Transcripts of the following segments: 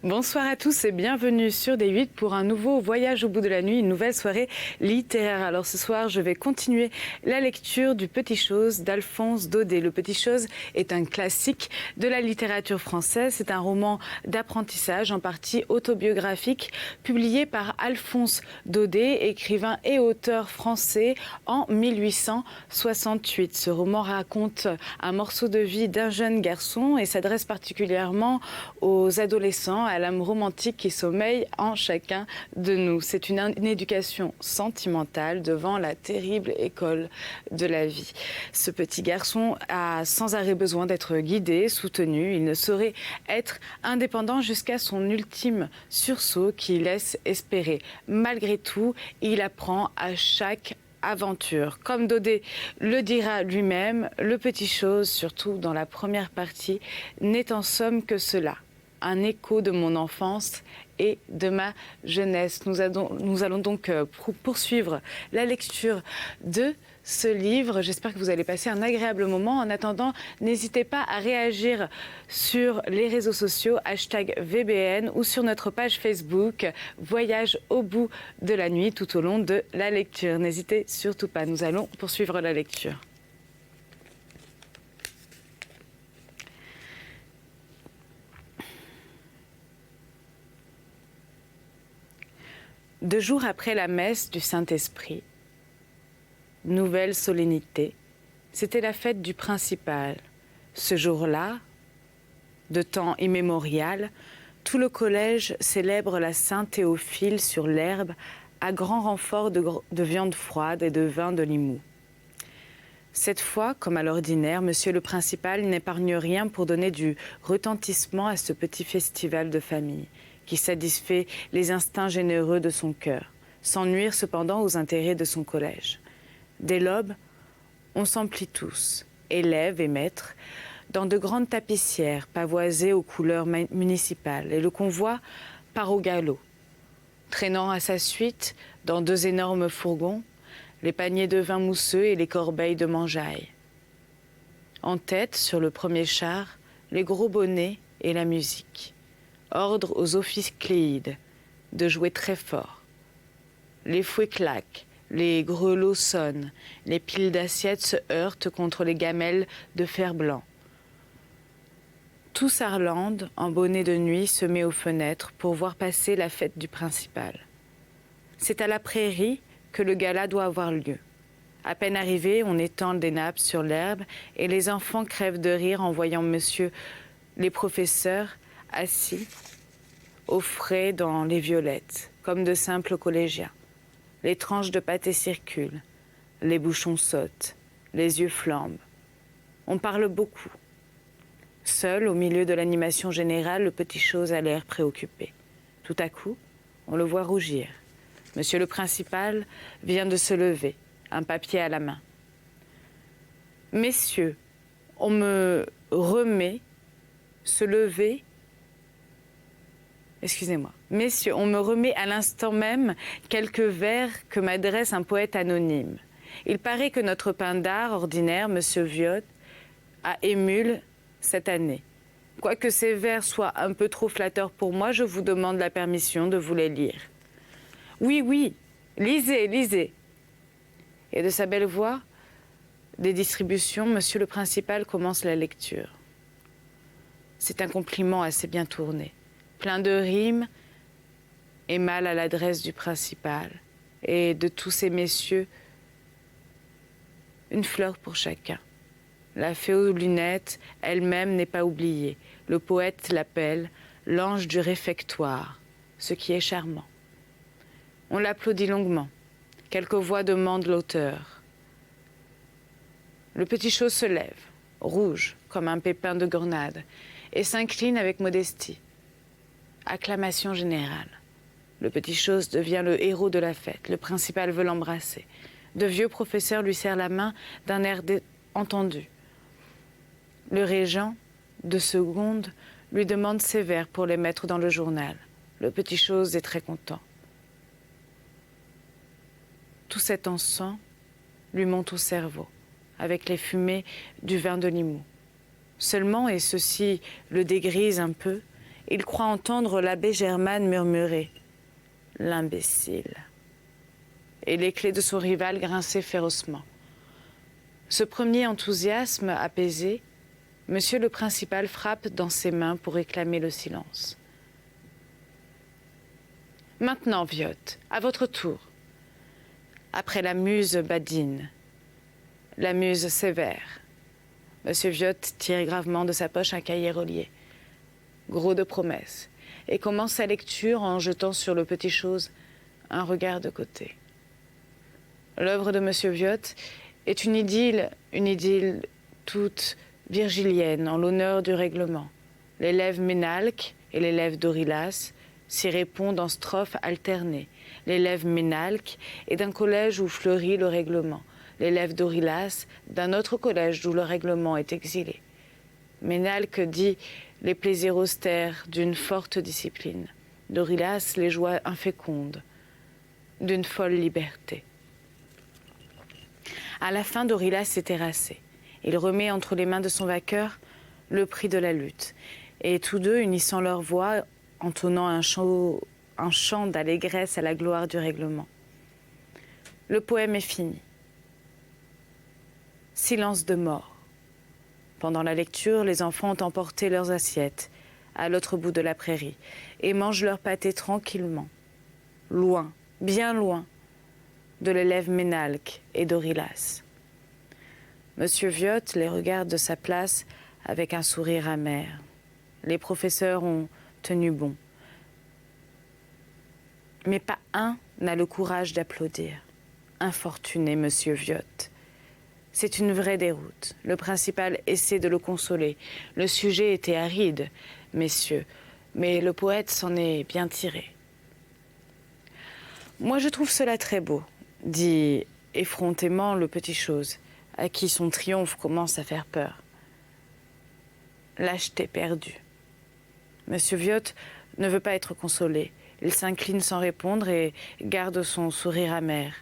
Bonsoir à tous et bienvenue sur D8 pour un nouveau voyage au bout de la nuit, une nouvelle soirée littéraire. Alors ce soir, je vais continuer la lecture du Petit Chose d'Alphonse Daudet. Le Petit Chose est un classique de la littérature française. C'est un roman d'apprentissage, en partie autobiographique, publié par Alphonse Daudet, écrivain et auteur français en 1868. Ce roman raconte un morceau de vie d'un jeune garçon et s'adresse particulièrement aux adolescents, à l'âme romantique qui sommeille en chacun de nous. C'est une éducation sentimentale devant la terrible école de la vie. Ce petit garçon a sans arrêt besoin d'être guidé, soutenu. Il ne saurait être indépendant jusqu'à son ultime sursaut qui laisse espérer. Malgré tout, il apprend à chaque aventure. Comme Daudet le dira lui-même, le Petit Chose, surtout dans la première partie, n'est en somme que cela. Un écho de mon enfance et de ma jeunesse. Nous allons donc poursuivre la lecture de ce livre. J'espère que vous allez passer un agréable moment. En attendant, n'hésitez pas à réagir sur les réseaux sociaux, #VBN ou sur notre page Facebook, Voyage au bout de la nuit, tout au long de la lecture. N'hésitez surtout pas, nous allons poursuivre la lecture. Deux jours après la messe du Saint-Esprit, nouvelle solennité, c'était la fête du principal. Ce jour-là, de temps immémorial, tout le collège célèbre la Saint-Théophile sur l'herbe à grand renfort de viande froide et de vin de Limoux. Cette fois, comme à l'ordinaire, monsieur le principal n'épargne rien pour donner du retentissement à ce petit festival de famille qui satisfait les instincts généreux de son cœur, sans nuire cependant aux intérêts de son collège. Dès l'aube, on s'emplit tous, élèves et maîtres, dans de grandes tapissières pavoisées aux couleurs municipales, et le convoi part au galop, traînant à sa suite, dans deux énormes fourgons, les paniers de vin mousseux et les corbeilles de mangeaille. En tête, sur le premier char, les gros bonnets et la musique. Ordre aux offices cléides de jouer très fort. Les fouets claquent, les grelots sonnent, les piles d'assiettes se heurtent contre les gamelles de fer blanc. Tout Sarlande, en bonnet de nuit, se met aux fenêtres pour voir passer la fête du principal. C'est à la prairie que le gala doit avoir lieu. À peine arrivé, on étend des nappes sur l'herbe et les enfants crèvent de rire en voyant monsieur les professeurs assis au frais dans les violettes, comme de simples collégiens. Les tranches de pâté circulent, les bouchons sautent, les yeux flambent. On parle beaucoup. Seul, au milieu de l'animation générale, le Petit Chose a l'air préoccupé. Tout à coup, on le voit rougir. Monsieur le principal vient de se lever, un papier à la main. « Messieurs, on me remet se lever. Excusez-moi. Messieurs, on me remet à l'instant même quelques vers que m'adresse un poète anonyme. Il paraît que notre pindare ordinaire, monsieur Viot, a émule cette année. Quoique ces vers soient un peu trop flatteurs pour moi, je vous demande la permission de vous les lire. Oui, oui, lisez, lisez. » Et de sa belle voix, des distributions, monsieur le principal commence la lecture. C'est un compliment assez bien tourné, plein de rimes et mal à l'adresse du principal et de tous ces messieurs, une fleur pour chacun. La fée aux lunettes elle-même n'est pas oubliée. Le poète l'appelle l'ange du réfectoire, ce qui est charmant. On l'applaudit longuement. Quelques voix demandent l'auteur. Le Petit Chose se lève, rouge comme un pépin de grenade, et s'incline avec modestie. Acclamation générale. Le Petit Chose devient le héros de la fête. Le principal veut l'embrasser. De vieux professeurs lui serrent la main d'un air entendu. Le régent, de seconde, lui demande ses vers pour les mettre dans le journal. Le Petit Chose est très content. Tout cet encens lui monte au cerveau, avec les fumées du vin de Limoux. Seulement, et ceci le dégrise un peu, Il croit entendre l'abbé Germane murmurer « L'imbécile !» et les clés de son rival grincer férocement. Ce premier enthousiasme apaisé, Monsieur le Principal frappe dans ses mains pour réclamer le silence. « Maintenant, Viotte, à votre tour. » Après la muse badine, la muse sévère. Monsieur Viotte tire gravement de sa poche un cahier relié, gros de promesses, et commence sa lecture en jetant sur le petit chose un regard de côté. L'œuvre de Monsieur Viotte est une idylle toute virgilienne en l'honneur du règlement. L'élève Ménalque et l'élève Dorylas s'y répondent en strophes alternées. L'élève Ménalque est d'un collège où fleurit le règlement. L'élève Dorylas d'un autre collège d'où le règlement est exilé. Ménalque dit les plaisirs austères d'une forte discipline. Dorylas les joies infécondes d'une folle liberté. À la fin, Dorylas s'est terrassé. Il remet entre les mains de son vainqueur le prix de la lutte. Et tous deux, unissant leurs voix, entonnant un chant d'allégresse à la gloire du règlement. Le poème est fini. Silence de mort. Pendant la lecture, les enfants ont emporté leurs assiettes à l'autre bout de la prairie et mangent leur pâté tranquillement, loin, bien loin, de l'élève Ménalque et Dorylas. Monsieur Viotte les regarde de sa place avec un sourire amer. Les professeurs ont tenu bon. Mais pas un n'a le courage d'applaudir. Infortuné Monsieur Viotte. C'est une vraie déroute. Le principal essaie de le consoler. Le sujet était aride, messieurs, mais le poète s'en est bien tiré. Moi, je trouve cela très beau, dit effrontément le petit chose, à qui son triomphe commence à faire peur. Lâcheté perdue. Monsieur Viotte ne veut pas être consolé. Il s'incline sans répondre et garde son sourire amer.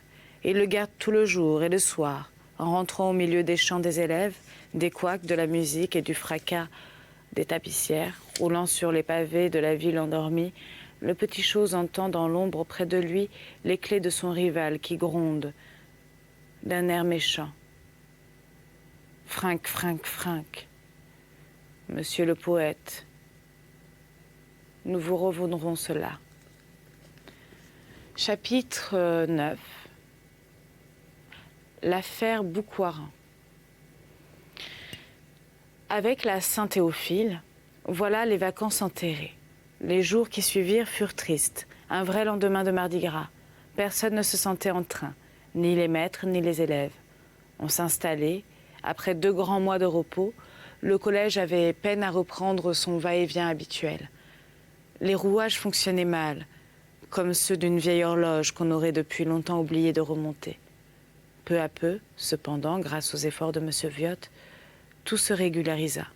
Il le garde tout le jour et le soir, en rentrant au milieu des chants des élèves, des couacs, de la musique et du fracas des tapissières, roulant sur les pavés de la ville endormie. Le petit chose entend dans l'ombre près de lui les clés de son rival qui gronde d'un air méchant. Frinque, frinque, frinque. Monsieur le poète, nous vous revaudrons cela. Chapitre 9. L'affaire Boucoirin. Avec la Saint-Théophile, voilà les vacances enterrées. Les jours qui suivirent furent tristes, un vrai lendemain de Mardi Gras. Personne ne se sentait en train, ni les maîtres, ni les élèves. On s'installait. Après 2 grands mois de repos, le collège avait peine à reprendre son va-et-vient habituel. Les rouages fonctionnaient mal, comme ceux d'une vieille horloge qu'on aurait depuis longtemps oublié de remonter. Peu à peu, cependant, grâce aux efforts de M. Viotte, tout se régularisa.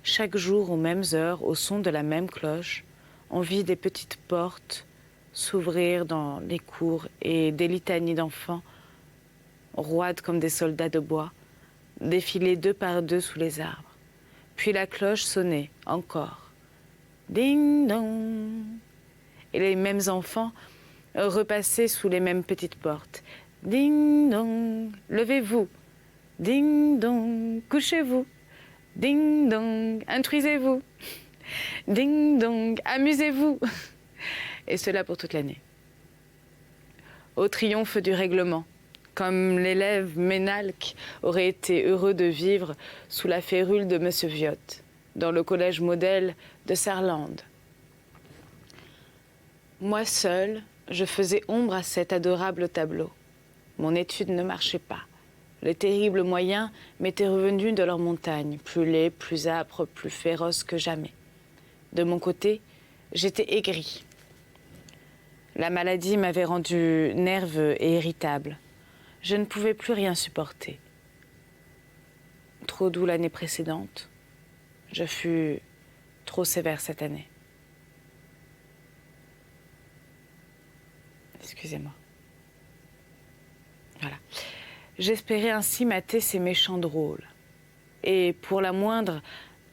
Chaque jour, aux mêmes heures, au son de la même cloche, on vit des petites portes s'ouvrir dans les cours et des litanies d'enfants, roides comme des soldats de bois, défiler 2 par 2 sous les arbres. Puis la cloche sonnait encore. Ding-dong. Et les mêmes enfants repassaient sous les mêmes petites portes. Ding-dong, levez-vous. Ding-dong, couchez-vous. Ding-dong, instruisez-vous. Ding-dong, amusez-vous. Et cela pour toute l'année. Au triomphe du règlement, comme l'élève Ménalque aurait été heureux de vivre sous la férule de M. Viotte, dans le collège modèle de Saarland. Moi seule, je faisais ombre à cet adorable tableau. Mon étude ne marchait pas. Les terribles moyens m'étaient revenus de leur montagne, plus laids, plus âpres, plus féroces que jamais. De mon côté, j'étais aigrie. La maladie m'avait rendue nerveux et irritable. Je ne pouvais plus rien supporter. Trop doux l'année précédente, je fus trop sévère cette année. Excusez-moi. Voilà. J'espérais ainsi mater ces méchants drôles. Et pour la moindre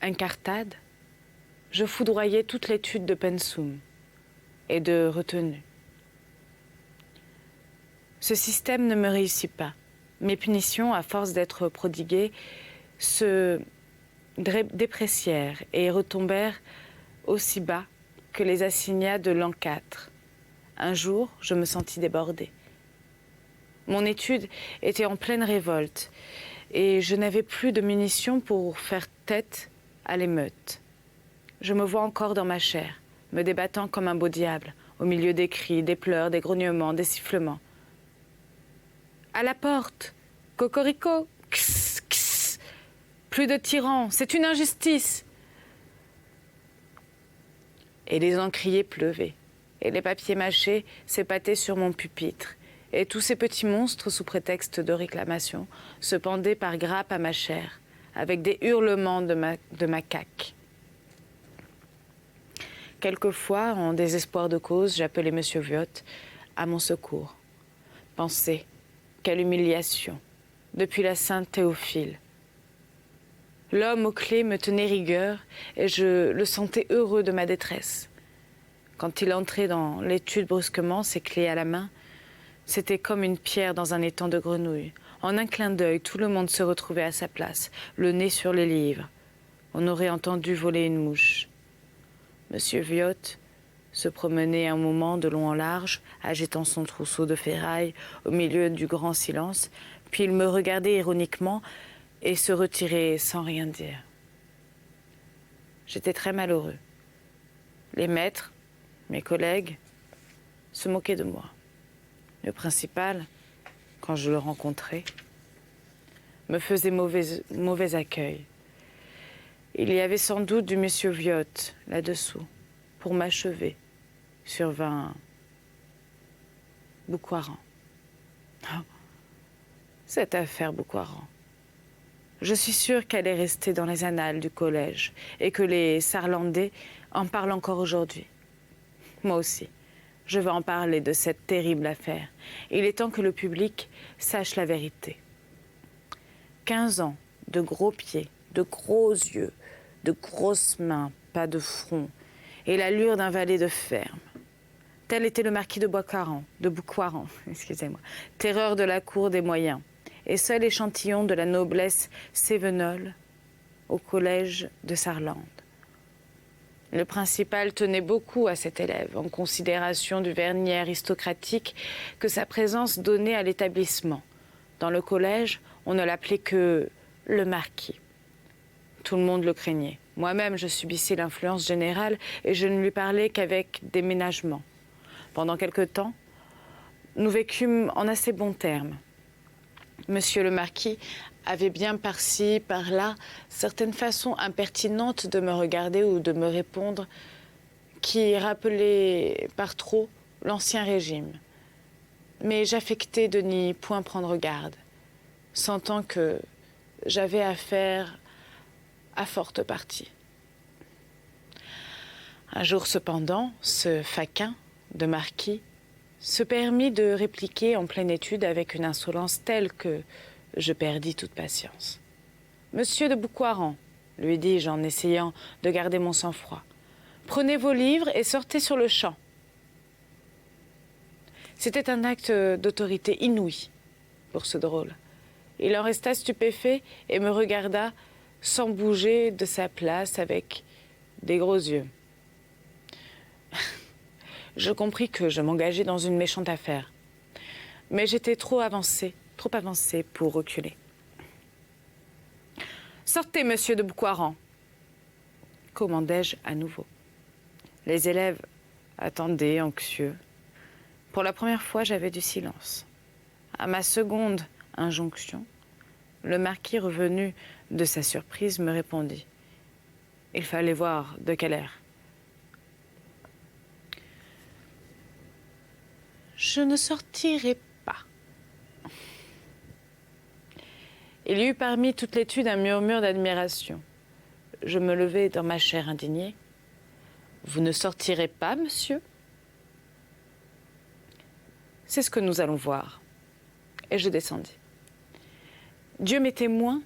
incartade, je foudroyais toute l'étude de pensum et de retenue. Ce système ne me réussit pas. Mes punitions, à force d'être prodiguées, se déprécièrent et retombèrent aussi bas que les assignats de l'an 4. Un jour, je me sentis débordée. Mon étude était en pleine révolte et je n'avais plus de munitions pour faire tête à l'émeute. Je me vois encore dans ma chair, me débattant comme un beau diable, au milieu des cris, des pleurs, des grognements, des sifflements. À la porte, cocorico, kss, kss. Plus de tyrans, c'est une injustice. Et les encriers pleuvaient, et les papiers mâchés s'épataient sur mon pupitre, et tous ces petits monstres, sous prétexte de réclamation, se pendaient par grappes à ma chair, avec des hurlements de macaques. Quelquefois, en désespoir de cause, j'appelais M. Viotte à mon secours. Pensez, quelle humiliation, depuis la Sainte Théophile. L'homme aux clés me tenait rigueur et je le sentais heureux de ma détresse. Quand il entrait dans l'étude brusquement, ses clés à la main, c'était comme une pierre dans un étang de grenouilles. En un clin d'œil, tout le monde se retrouvait à sa place, le nez sur les livres. On aurait entendu voler une mouche. Monsieur Viotte se promenait un moment de long en large, agitant son trousseau de ferraille au milieu du grand silence, puis il me regardait ironiquement et se retirait sans rien dire. J'étais très malheureux. Les maîtres, mes collègues, se moquaient de moi. Le principal, quand je le rencontrais, me faisait mauvais accueil. Il y avait sans doute du monsieur Viotte là-dessous. Pour m'achever, survint Boucoiran. Oh, cette affaire Boucoiran. Je suis sûre qu'elle est restée dans les annales du collège et que les Sarlandais en parlent encore aujourd'hui. Moi aussi, je vais en parler de cette terrible affaire. Il est temps que le public sache la vérité. 15 ans de gros pieds, de gros yeux, de grosses mains, pas de front, et l'allure d'un valet de ferme. Tel était le marquis de Boucoiran, excusez-moi, terreur de la cour des moyens, et seul échantillon de la noblesse cévenole au collège de Sarlande. Le principal tenait beaucoup à cet élève, en considération du vernis aristocratique que sa présence donnait à l'établissement. Dans le collège, on ne l'appelait que le marquis. Tout le monde le craignait. Moi-même, je subissais l'influence générale et je ne lui parlais qu'avec déménagement. Pendant quelque temps, nous vécûmes en assez bons termes. Monsieur le marquis avait bien par-ci, par-là, certaines façons impertinentes de me regarder ou de me répondre qui rappelaient par trop l'ancien régime. Mais j'affectais de n'y point prendre garde, sentant que j'avais affaire à forte partie. Un jour cependant, ce faquin de marquis se permit de répliquer en pleine étude avec une insolence telle que je perdis toute patience. « Monsieur de Boucoiran, lui dis-je en essayant de garder mon sang-froid, prenez vos livres et sortez sur le champ. » C'était un acte d'autorité inouï pour ce drôle. Il en resta stupéfait et me regarda sans bouger de sa place avec des gros yeux. Je compris que je m'engageais dans une méchante affaire. Mais j'étais trop avancée pour reculer. « Sortez, monsieur de Boucoiran !» commandai-je à nouveau. Les élèves attendaient, anxieux. Pour la première fois, j'avais du silence. À ma seconde injonction, le marquis, revenu de sa surprise, me répondit. Il fallait voir de quel air. Je ne sortirai pas. Il y eut parmi toute l'étude un murmure d'admiration. Je me levai dans ma chair indignée. Vous ne sortirez pas, monsieur ? C'est ce que nous allons voir. Et je descendis. Dieu m'est témoin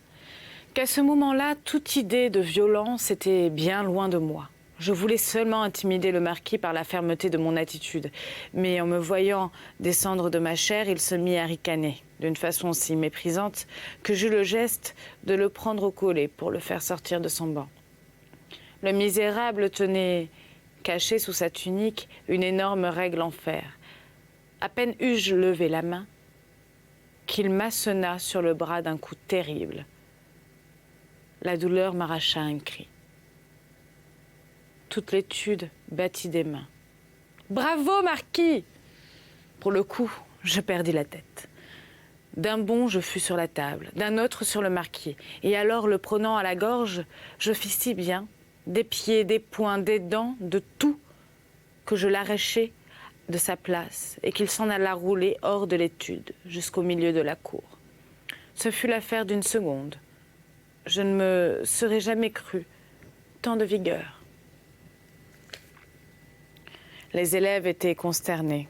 qu'à ce moment-là, toute idée de violence était bien loin de moi. Je voulais seulement intimider le marquis par la fermeté de mon attitude. Mais en me voyant descendre de ma chaire, il se mit à ricaner, d'une façon si méprisante que j'eus le geste de le prendre au collet pour le faire sortir de son banc. Le misérable tenait, caché sous sa tunique, une énorme règle en fer. À peine eus-je levé la main qu'il m'assena sur le bras d'un coup terrible. La douleur m'arracha un cri. Toute l'étude battit des mains. « Bravo, marquis !» Pour le coup, je perdis la tête. D'un bond, je fus sur la table, d'un autre sur le marquis. Et alors, le prenant à la gorge, je fis si bien, des pieds, des poings, des dents, de tout, que je l'arrachai de sa place et qu'il s'en alla rouler hors de l'étude, jusqu'au milieu de la cour. Ce fut l'affaire d'une seconde. Je ne me serais jamais cru tant de vigueur. Les élèves étaient consternés.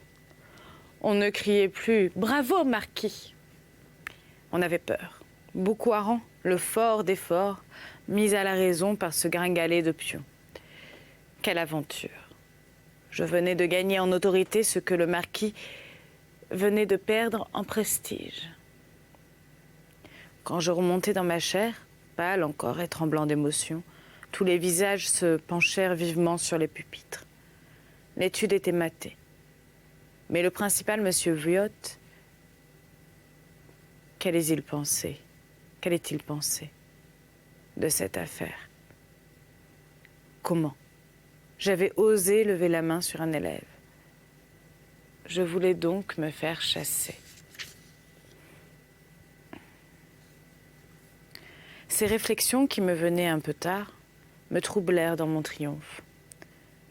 On ne criait plus « Bravo, marquis !» On avait peur. Boucoiran, le fort des forts, mis à la raison par ce gringalet de pions. Quelle aventure! Je venais de gagner en autorité ce que le marquis venait de perdre en prestige. Quand je remontai dans ma chaire, pâle encore et tremblant d'émotion, tous les visages se penchèrent vivement sur les pupitres. L'étude était matée. Mais le principal, M. Viotte, qu'allait-il penser de cette affaire? Comment? J'avais osé lever la main sur un élève. Je voulais donc me faire chasser. Ces réflexions qui me venaient un peu tard me troublèrent dans mon triomphe.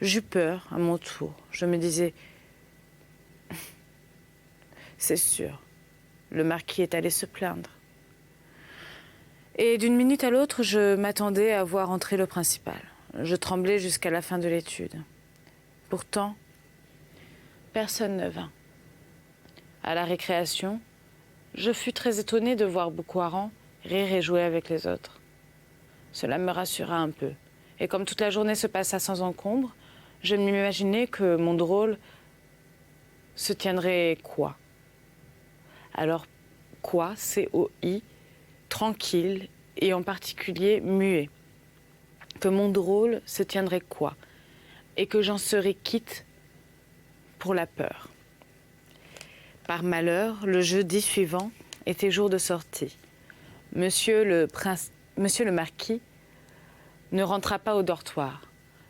J'eus peur à mon tour. Je me disais, c'est sûr, le marquis est allé se plaindre. Et d'une minute à l'autre, je m'attendais à voir entrer le principal. Je tremblais jusqu'à la fin de l'étude. Pourtant, personne ne vint. À la récréation, je fus très étonnée de voir Boucoiran rire et jouer avec les autres. Cela me rassura un peu. Et comme toute la journée se passa sans encombre, je m'imaginais que mon drôle se tiendrait quoi? Alors, quoi, C-O-I, tranquille et en particulier muet. Que mon drôle se tiendrait quoi? Et que j'en serais quitte pour la peur. Par malheur, le jeudi suivant était jour de sortie. Monsieur le marquis ne rentra pas au dortoir.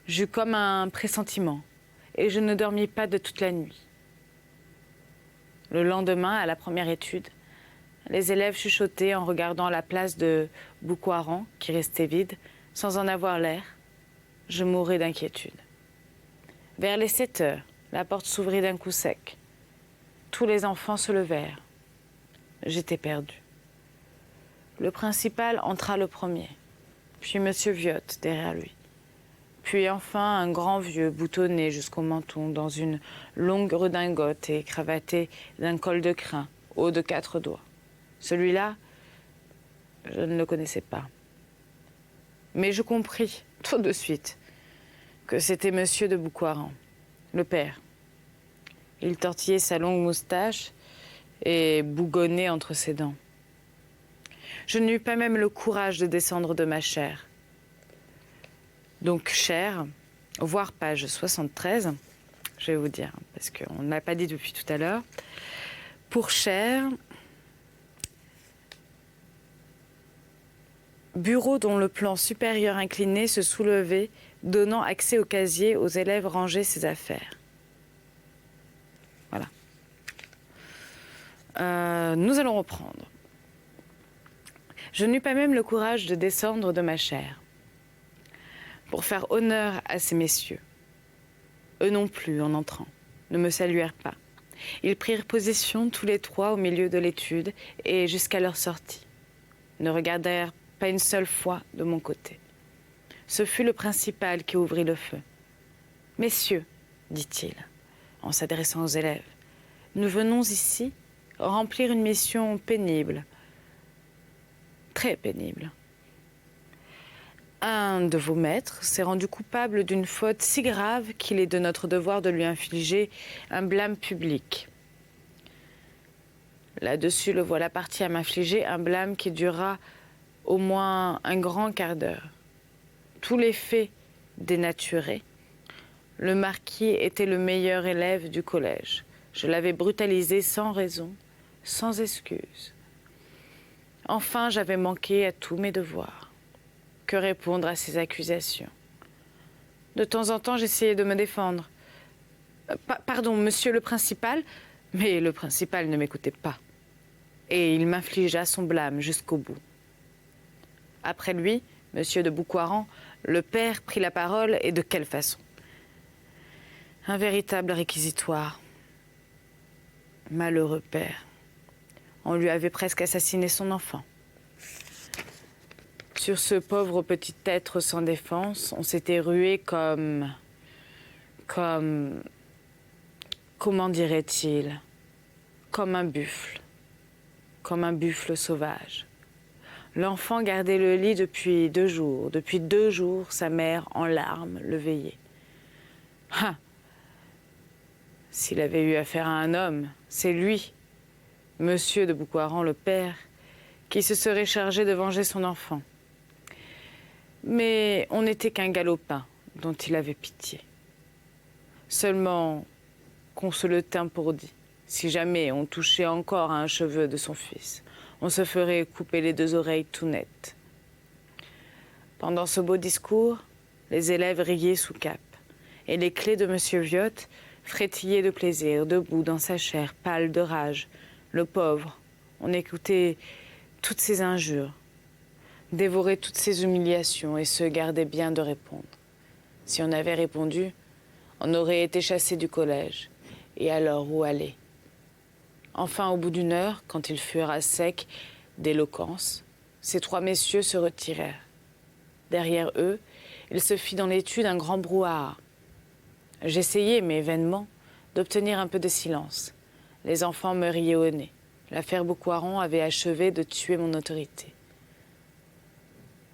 J'eus comme un pressentiment et je ne dormis pas de toute la nuit. Le lendemain, à la première étude, les élèves chuchotaient en regardant la place de Boucoiran, qui restait vide, sans en avoir l'air. Je mourais d'inquiétude. Vers les 7 heures, la porte s'ouvrit d'un coup sec. Tous les enfants se levèrent. J'étais perdue. Le principal entra le premier, puis M. Viotte derrière lui. Puis enfin un grand vieux boutonné jusqu'au menton dans une longue redingote et cravaté d'un col de crin haut de 4 doigts. Celui-là, je ne le connaissais pas. Mais je compris tout de suite que c'était M. de Boucoiran, le père. Il tortillait sa longue moustache et bougonnait entre ses dents. Je n'eus pas même le courage de descendre de ma chaire. Donc chaire, voir page 73, je vais vous dire, parce qu'on ne l'a pas dit depuis tout à l'heure. Pour chaire, bureau dont le plan supérieur incliné se soulevait, donnant accès au casier aux élèves ranger ses affaires. Voilà. Nous allons reprendre. Je n'eus pas même le courage de descendre de ma chaire. Pour faire honneur à ces messieurs. Eux non plus, en entrant, ne me saluèrent pas. Ils prirent position tous les trois au milieu de l'étude et jusqu'à leur sortie. Ne regardèrent pas une seule fois de mon côté. Ce fut le principal qui ouvrit le feu. « Messieurs, dit-il, en s'adressant aux élèves, nous venons ici remplir une mission pénible, très pénible. Un de vos maîtres s'est rendu coupable d'une faute si grave qu'il est de notre devoir de lui infliger un blâme public. Là-dessus, le voilà parti à m'infliger un blâme qui durera au moins un grand quart d'heure. Tous les faits dénaturés, le marquis était le meilleur élève du collège. Je l'avais brutalisé sans raison, sans excuse. Enfin, j'avais manqué à tous mes devoirs. Que répondre à ces accusations? De temps en temps, j'essayais de me défendre. Pardon, monsieur le principal, mais le principal ne m'écoutait pas. Et il m'infligea son blâme jusqu'au bout. Après lui, monsieur de Boucoiran, le père prit la parole, et de quelle façon? Un véritable réquisitoire. Malheureux père. On lui avait presque assassiné son enfant. Sur ce pauvre petit être sans défense, on s'était rué comme... Comment dirait-il? Comme un buffle sauvage. L'enfant gardait le lit depuis 2 jours. Depuis 2 jours, sa mère, en larmes, le veillait. Ah! S'il avait eu affaire à un homme, c'est lui, monsieur de Boucoiran, le père, qui se serait chargé de venger son enfant. Mais on n'était qu'un galopin dont il avait pitié. Seulement qu'on se le tint pour dit. Si jamais on touchait encore à un cheveu de son fils, on se ferait couper les 2 oreilles tout net. Pendant ce beau discours, les élèves riaient sous cape, et les clés de monsieur Viotte frétillaient de plaisir, debout dans sa chair, pâle de rage. Le pauvre, on écoutait toutes ces injures, dévorait toutes ces humiliations et se gardait bien de répondre. Si on avait répondu, on aurait été chassé du collège. Et alors, où aller? Enfin, au bout d'1 heure, quand ils furent à sec d'éloquence, ces 3 messieurs se retirèrent. Derrière eux, il se fit dans l'étude un grand brouhaha. J'essayai, mais vainement, d'obtenir un peu de silence. Les enfants me riaient au nez. L'affaire Boucoiran avait achevé de tuer mon autorité.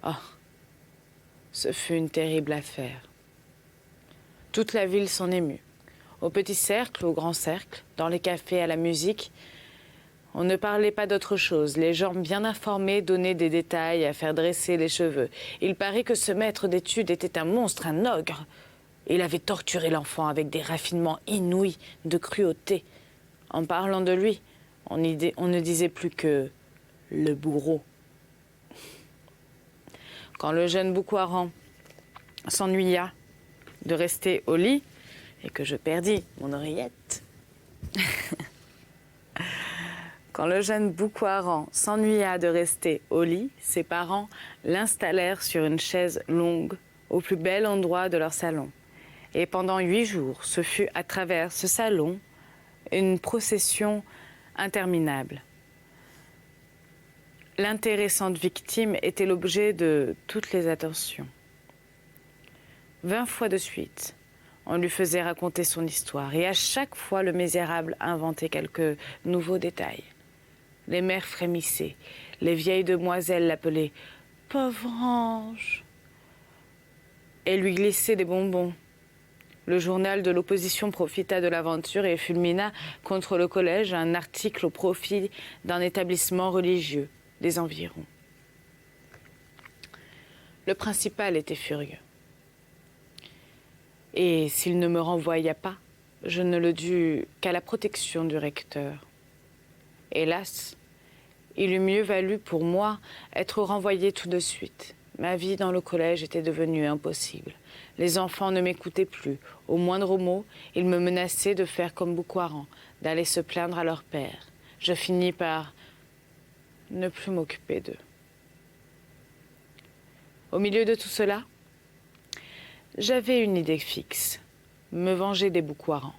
Oh, ce fut une terrible affaire. Toute la ville s'en émut. Au petit cercle, au grand cercle, dans les cafés, à la musique, on ne parlait pas d'autre chose. Les gens bien informés donnaient des détails à faire dresser les cheveux. Il paraît que ce maître d'études était un monstre, un ogre. Il avait torturé l'enfant avec des raffinements inouïs de cruauté. En parlant de lui, on ne disait plus que le bourreau. Quand le jeune Boucoiran s'ennuya de rester au lit et que je perdis mon oreillette, quand le jeune Boucoiran s'ennuya de rester au lit, ses parents l'installèrent sur une chaise longue au plus bel endroit de leur salon. Et pendant 8 jours, ce fut à travers ce salon une procession interminable. L'intéressante victime était l'objet de toutes les attentions. 20 fois de suite, on lui faisait raconter son histoire, et à chaque fois, le misérable inventait quelques nouveaux détails. Les mères frémissaient, les vieilles demoiselles l'appelaient « pauvre ange » et lui glissaient des bonbons. Le journal de l'opposition profita de l'aventure et fulmina contre le collège un article au profit d'un établissement religieux des environs. Le principal était furieux. Et s'il ne me renvoya pas, je ne le dus qu'à la protection du recteur. Hélas, il eût mieux valu pour moi être renvoyé tout de suite. Ma vie dans le collège était devenue impossible. Les enfants ne m'écoutaient plus. Au moindre mot, ils me menaçaient de faire comme Boucoiran, d'aller se plaindre à leur père. Je finis par ne plus m'occuper d'eux. Au milieu de tout cela, j'avais une idée fixe, me venger des Boucoiran.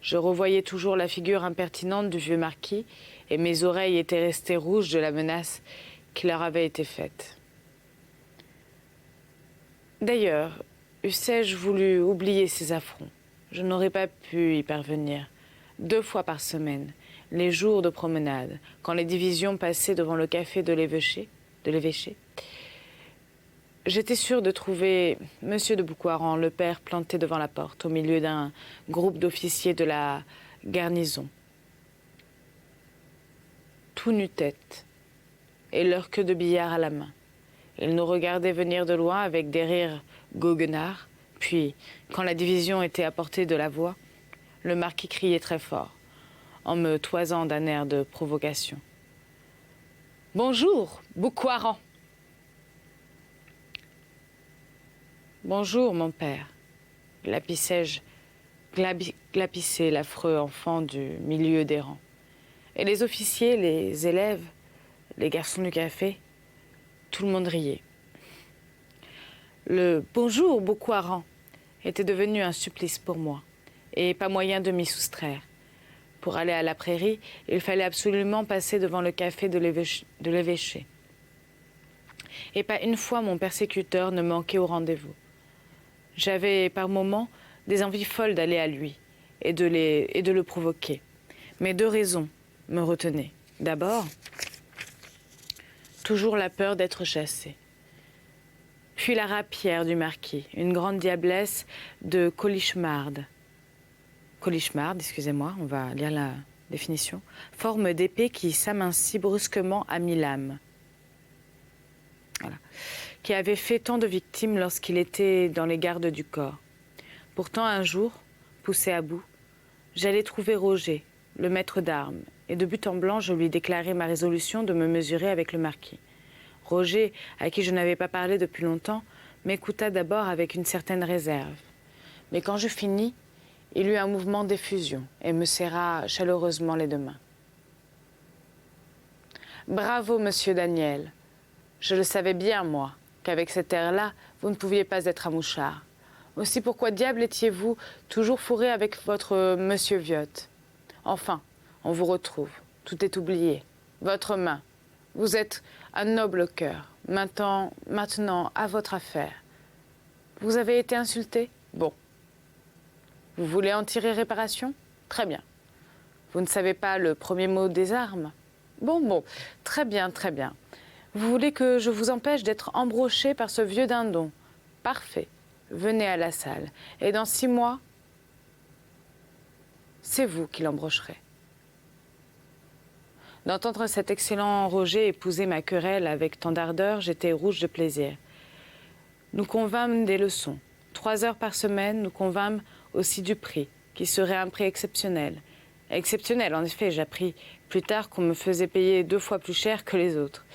Je revoyais toujours la figure impertinente du vieux marquis et mes oreilles étaient restées rouges de la menace qui leur avait été faite. D'ailleurs, eussé-je voulu oublier ces affronts, je n'aurais pas pu y parvenir. 2 fois par semaine, les jours de promenade, quand les divisions passaient devant le café de l'évêché, J'étais sûre de trouver Monsieur de Boucoiran, le père, planté devant la porte, au milieu d'un groupe d'officiers de la garnison. Tout nu-tête, et leur queue de billard à la main. Ils nous regardaient venir de loin avec des rires goguenards, puis, quand la division était à portée de la voix, le marquis criait très fort, en me toisant d'un air de provocation. « Bonjour, Boucoiran !»« Bonjour, mon père », glapissai-je, glapissé l'affreux enfant du milieu des rangs. Et les officiers, les élèves, les garçons du café, tout le monde riait. Le « bonjour, Boucoiran » était devenu un supplice pour moi, et pas moyen de m'y soustraire. Pour aller à la prairie, il fallait absolument passer devant le café de l'évêché. Et pas une fois mon persécuteur ne manquait au rendez-vous. J'avais par moments des envies folles d'aller à lui et de le provoquer. Mais deux raisons me retenaient. D'abord, toujours la peur d'être chassée. Puis la rapière du marquis, une grande diablesse de Colichemarde. Colichemarde, excusez-moi, on va lire la définition. Forme d'épée qui s'amincit brusquement à mi-lame. Voilà. Qui avait fait tant de victimes lorsqu'il était dans les gardes du corps. Pourtant, un jour, poussé à bout, j'allais trouver Roger, le maître d'armes, et de but en blanc, je lui déclarai ma résolution de me mesurer avec le marquis. Roger, à qui je n'avais pas parlé depuis longtemps, m'écouta d'abord avec une certaine réserve. Mais quand je finis, il eut un mouvement d'effusion et me serra chaleureusement les deux mains. « Bravo, monsieur Daniel. Je le savais bien, moi, qu'avec cet air-là, vous ne pouviez pas être un mouchard. Aussi, pourquoi diable étiez-vous toujours fourré avec votre monsieur Viotte? Enfin, on vous retrouve. Tout est oublié. Votre main. Vous êtes un noble cœur. Maintenant, à votre affaire. Vous avez été insulté? Bon. Vous voulez en tirer réparation? Très bien. Vous ne savez pas le premier mot des armes? Bon. Très bien. Vous voulez que je vous empêche d'être embroché par ce vieux dindon? Parfait. Venez à la salle. Et dans 6 mois, c'est vous qui l'embrocherez. D'entendre cet excellent Roger épouser ma querelle avec tant d'ardeur, j'étais rouge de plaisir. Nous convînmes des leçons. 3 heures par semaine, nous convînmes aussi du prix, qui serait un prix exceptionnel. Exceptionnel, en effet, j'appris plus tard qu'on me faisait payer 2 fois plus cher que les autres.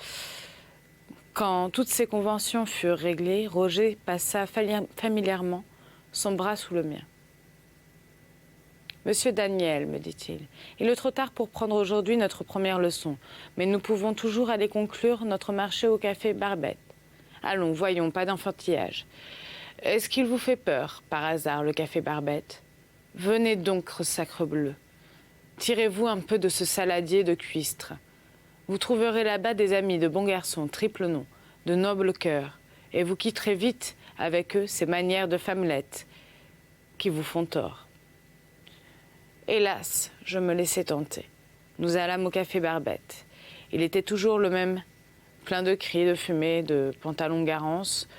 Quand toutes ces conventions furent réglées, Roger passa familièrement son bras sous le mien. « Monsieur Daniel, me dit-il, il est trop tard pour prendre aujourd'hui notre première leçon, mais nous pouvons toujours aller conclure notre marché au café Barbette. Allons, voyons, pas d'enfantillage. Est-ce qu'il vous fait peur, par hasard, le café Barbette? Venez donc, sacrebleu. Tirez-vous un peu de ce saladier de cuistre. Vous trouverez là-bas des amis de bons garçons, triple nom, de nobles cœurs, et vous quitterez vite avec eux ces manières de femmelettes qui vous font tort. » Hélas, je me laissai tenter. Nous allâmes au café Barbette. Il était toujours le même, plein de cris, de fumée, de pantalons Garance,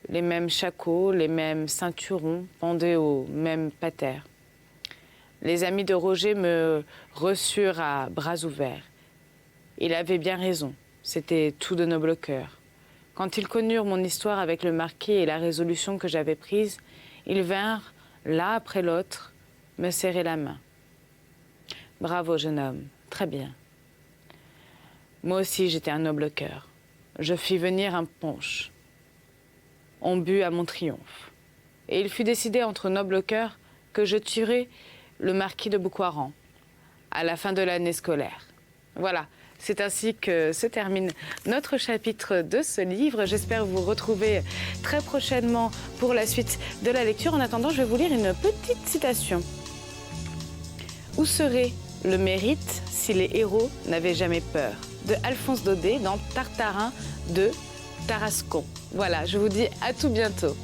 les mêmes shakos, les mêmes ceinturons pendés au même pater. Les amis de Roger me reçurent à bras ouverts. Il avait bien raison, c'était tout de noble cœur. Quand ils connurent mon histoire avec le marquis et la résolution que j'avais prise, ils vinrent, l'un après l'autre, me serrer la main. Bravo, jeune homme, très bien. Moi aussi, j'étais un noble cœur. Je fis venir un punch. On but à mon triomphe. Et il fut décidé entre nobles cœurs que je tuerais le marquis de Boucoiran à la fin de l'année scolaire. Voilà. C'est ainsi que se termine notre chapitre de ce livre. J'espère vous retrouver très prochainement pour la suite de la lecture. En attendant, je vais vous lire une petite citation. Où serait le mérite si les héros n'avaient jamais peur? De Alphonse Daudet dans Tartarin de Tarascon. Voilà, je vous dis à tout bientôt.